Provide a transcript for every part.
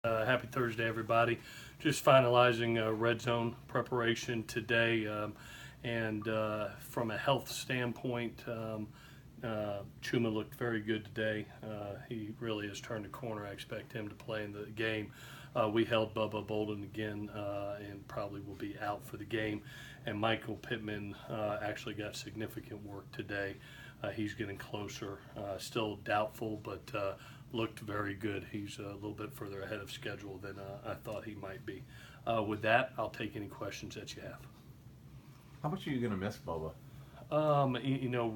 Happy Thursday, everybody. Just finalizing red zone preparation today. And from a health standpoint, Chuma looked very good today. He really has turned a corner. I expect him to play in the game. We held Bubba Bolden again and probably will be out for the game. And Michael Pittman actually got significant work today. He's getting closer. Still doubtful, but looked very good. He's a little bit further ahead of schedule than I thought he might be. With that, I'll take any questions that you have. How much are you going to miss Bubba?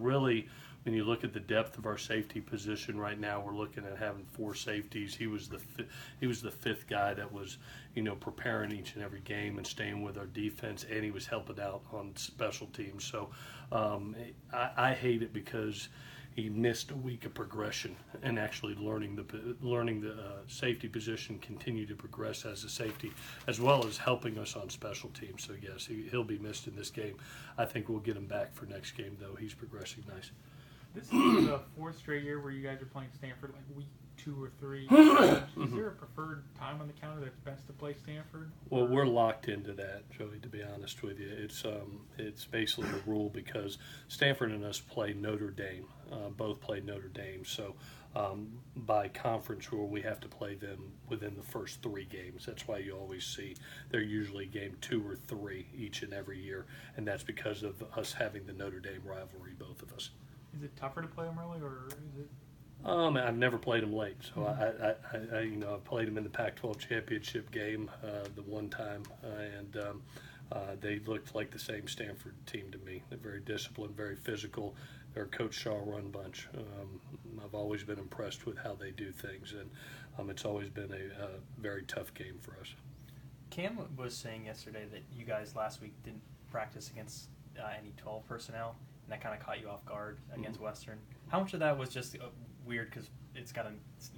Really, when you look at the depth of our safety position right now, we're looking at having four safeties. He was the fifth guy that was, preparing each and every game and staying with our defense, and he was helping out on special teams. So I hate it because he missed a week of progression and actually learning the safety position, continue to progress as a safety, as well as helping us on special teams. So yes, he'll be missed in this game. I think we'll get him back for next game, though. He's progressing nice. This is the fourth straight year where you guys are playing Stanford like week 2 or 3. Is there a preferred time on the calendar that's best to play Stanford? Well, we're locked into that, Joey, to be honest with you. It's basically a rule because Stanford and us play Notre Dame, both play Notre Dame. So by conference rule, we have to play them within the first 3 games. That's why you always see they're usually game 2 or 3 each and every year, and that's because of us having the Notre Dame rivalry, both of us. Is it tougher to play them early, or is it? I've never played them late, so I played them in the Pac-12 championship game the one time, and they looked like the same Stanford team to me. They're very disciplined, very physical. They're a Coach Shaw run bunch. I've always been impressed with how they do things, and it's always been a very tough game for us. Cam was saying yesterday that you guys last week didn't practice against any 12 personnel, and that kind of caught you off guard against Western. How much of that was just weird because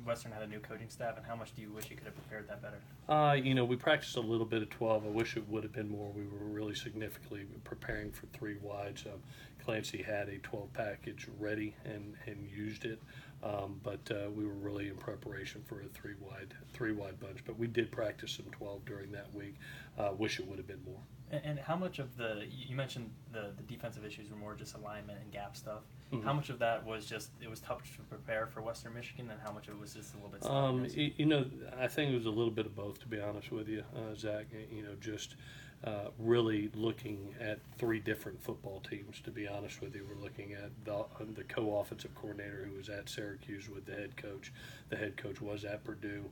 Western had a new coaching staff, and how much do you wish you could have prepared that better? We practiced a little bit of 12. I wish it would have been more. We were really significantly preparing for 3 wides. Clancy had a 12 package ready and used it, but we were really in preparation for a 3 wide bunch. But we did practice some 12 during that week. Wish it would have been more. And how much of you mentioned the defensive issues were more just alignment and gap stuff. Mm-hmm. How much of that was just it was tough to prepare for Western Michigan, and how much of it was just a little bit I think it was a little bit of both, to be honest with you, Zach. Just really looking at 3 different football teams, to be honest with you. We're looking at the co-offensive coordinator who was at Syracuse with the head coach. The head coach was at Purdue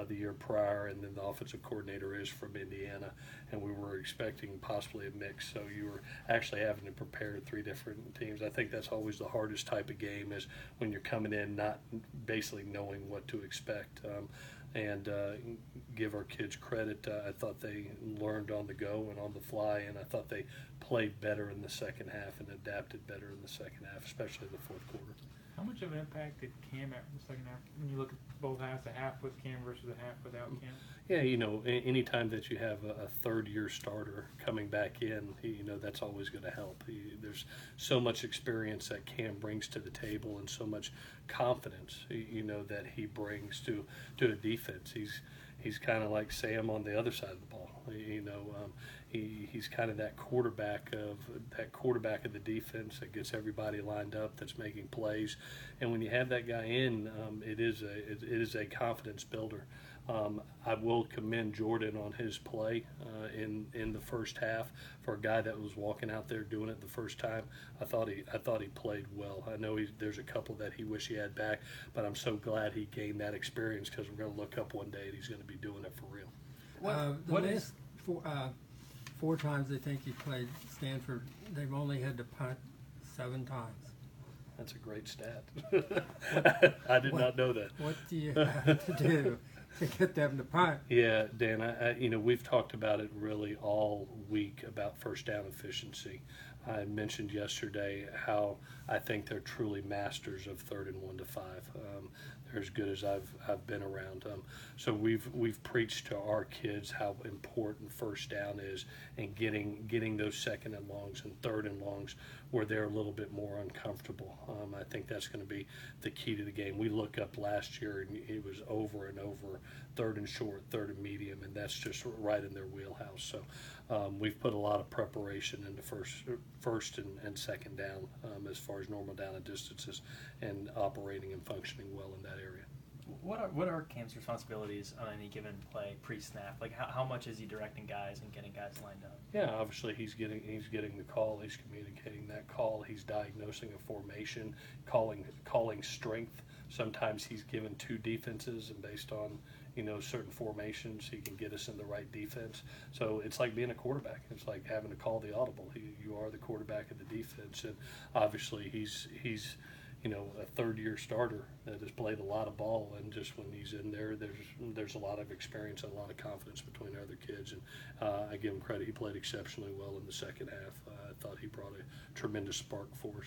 the year prior, and then the offensive coordinator is from Indiana, and we were expecting possibly a mix. So you were actually having to prepare 3 different teams. I think that's always the hardest type of game, is when you're coming in not basically knowing what to expect. And give our kids credit. I thought they learned on the go and on the fly, and I thought they played better in the second half and adapted better in the second half, especially in the fourth quarter. How much of an impact did Cam have in the second half when you look at both halves, a half with Cam versus a half without Cam? Yeah, any time that you have a third-year starter coming back in, that's always going to help. There's so much experience that Cam brings to the table and so much confidence, that he brings to a defense. He's kind of like Sam on the other side of the ball. He's kind of that quarterback of the defense that gets everybody lined up, that's making plays. And when you have that guy in, it is a confidence builder. I will commend Jordan on his play in the first half. For a guy that was walking out there doing it the first time, I thought he played well. I know there's a couple that he wish he had back, but I'm so glad he gained that experience, because we're going to look up one day and he's going to be doing it for real. The last 4 times they think he played Stanford, they've only had to punt 7 times. That's a great stat. I did not know that. What do you have to do to get them to punt? Yeah, Dan, we've talked about it really all week about first down efficiency. I mentioned yesterday how I think they're truly masters of 3rd and 1 to 5. They're as good as I've been around. So we've preached to our kids how important first down is, and getting those 2nd and longs and 3rd and longs where they're a little bit more uncomfortable. I think that's going to be the key to the game. We look up last year and it was over and over 3rd and short, 3rd and medium, and that's just right in their wheelhouse. So we've put a lot of preparation into first and 2nd down as far as normal down and distances and operating and functioning well in that area. What are Cam's responsibilities on any given play pre-snap? Like how much is he directing guys and getting guys lined up? Yeah, obviously he's getting the call. He's communicating that call. He's diagnosing a formation, calling strength. Sometimes he's given 2 defenses, and based on certain formations, he can get us in the right defense. So it's like being a quarterback. It's like having to call the audible. You are the quarterback of the defense, and obviously he's a 3rd-year starter that has played a lot of ball, and just when he's in there, there's a lot of experience and a lot of confidence between the other kids, and I give him credit. He played exceptionally well in the second half. I thought he brought a tremendous spark for us,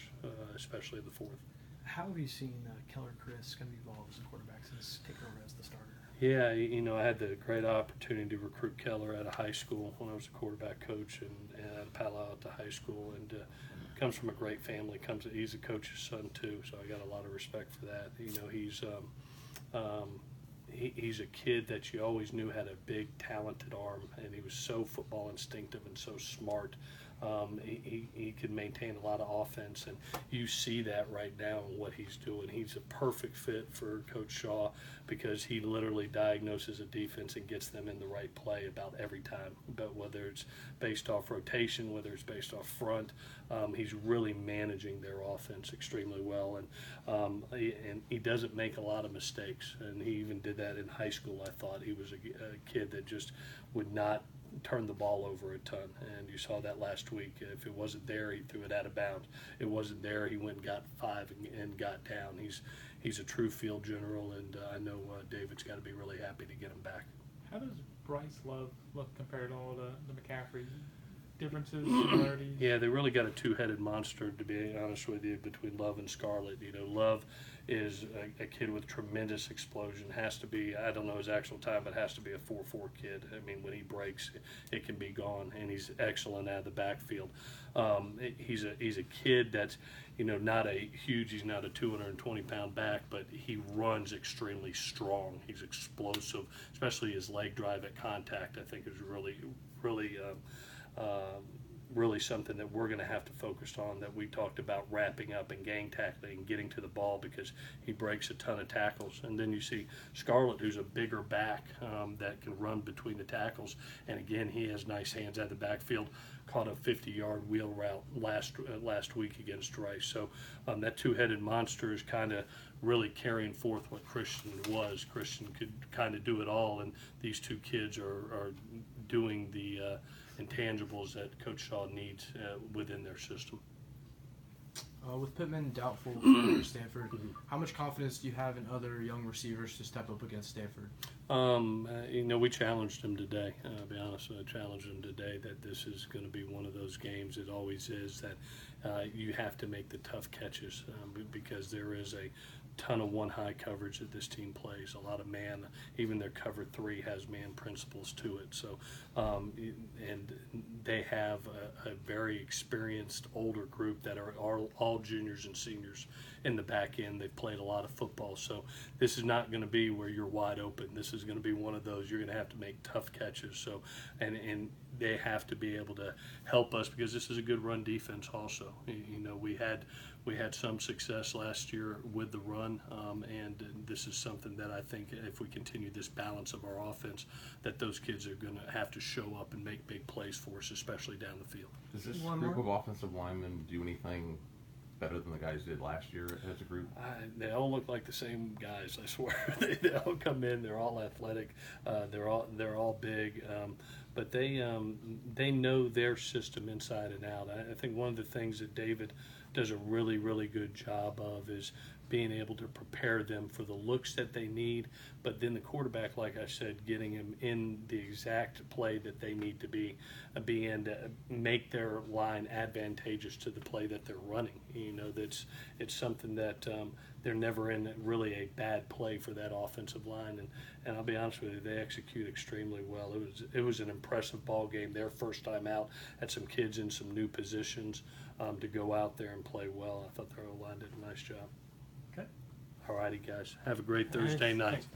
especially in the 4th. How have you seen Keller Chris kind of evolve as a quarterback since taking over as the starter? Yeah, I had the great opportunity to recruit Keller at a high school when I was a quarterback coach, and at Palo Alto High School, and comes from a great family. He's a coach's son too, so I got a lot of respect for that. He's a kid that you always knew had a big, talented arm, and he was so football instinctive and so smart. He can maintain a lot of offense, and you see that right now in what he's doing. He's a perfect fit for Coach Shaw because he literally diagnoses a defense and gets them in the right play about every time. But whether it's based off rotation, whether it's based off front, he's really managing their offense extremely well, and he doesn't make a lot of mistakes. And he even did that in high school. I thought he was a kid that just would not turn the ball over a ton, and you saw that last week. If it wasn't there, he threw it out of bounds. It wasn't there, he went and got 5 and got down. He's a true field general, and I know David's got to be really happy to get him back. How does Bryce Love look compared to all the McCaffrey differences, similarities? Yeah, they really got a 2-headed monster, to be honest with you, between Love and Scarlett. Love is a kid with tremendous explosion. Has to be, I don't know his actual time, but has to be a 4.4 kid. I mean, when he breaks, it can be gone, and he's excellent out of the backfield. He's a kid that's, he's not a 220-pound back, but he runs extremely strong. He's explosive, especially his leg drive at contact, I think is really something that we're going to have to focus on, that we talked about wrapping up and gang tackling and getting to the ball, because he breaks a ton of tackles. And then you see Scarlett, who's a bigger back that can run between the tackles, and again, he has nice hands out of the backfield. Caught a 50-yard wheel route last week against Rice. So that 2-headed monster is kind of really carrying forth what Christian was. Christian could kind of do it all, and these 2 kids are doing the intangibles that Coach Shaw needs within their system. With Pittman doubtful for Stanford, how much confidence do you have in other young receivers to step up against Stanford? We challenged him today. I'll be honest, I challenged him today that this is going to be one of those games. It always is, that you have to make the tough catches because there is a ton of one-high coverage that this team plays. A lot of man, even their cover 3 has man principles to it. So, and they have a very experienced older group that are all juniors and seniors in the back end. They've played a lot of football. So this is not going to be where you're wide open. This is going to be one of those you're going to have to make tough catches. So, and they have to be able to help us, because this is a good run defense also. We had some success last year with the run, and this is something that I think if we continue this balance of our offense, that those kids are going to have to show up and make big plays for us, especially down the field. Does this group of offensive linemen do anything better than the guys did last year as a group? They all look like the same guys, I swear. they all come in. They're all athletic. They're all big. But they know their system inside and out. I think one of the things that David does a really, really good job of is being able to prepare them for the looks that they need, but then the quarterback, like I said, getting them in the exact play that they need to be, being to make their line advantageous to the play that they're running. You know, it's something that they're never in really a bad play for that offensive line, and I'll be honest with you, they execute extremely well. It was an impressive ball game. Their first time out, had some kids in some new positions to go out there and play well. I thought their O-line did a nice job. Okay. All righty, guys. Have a great Thursday night.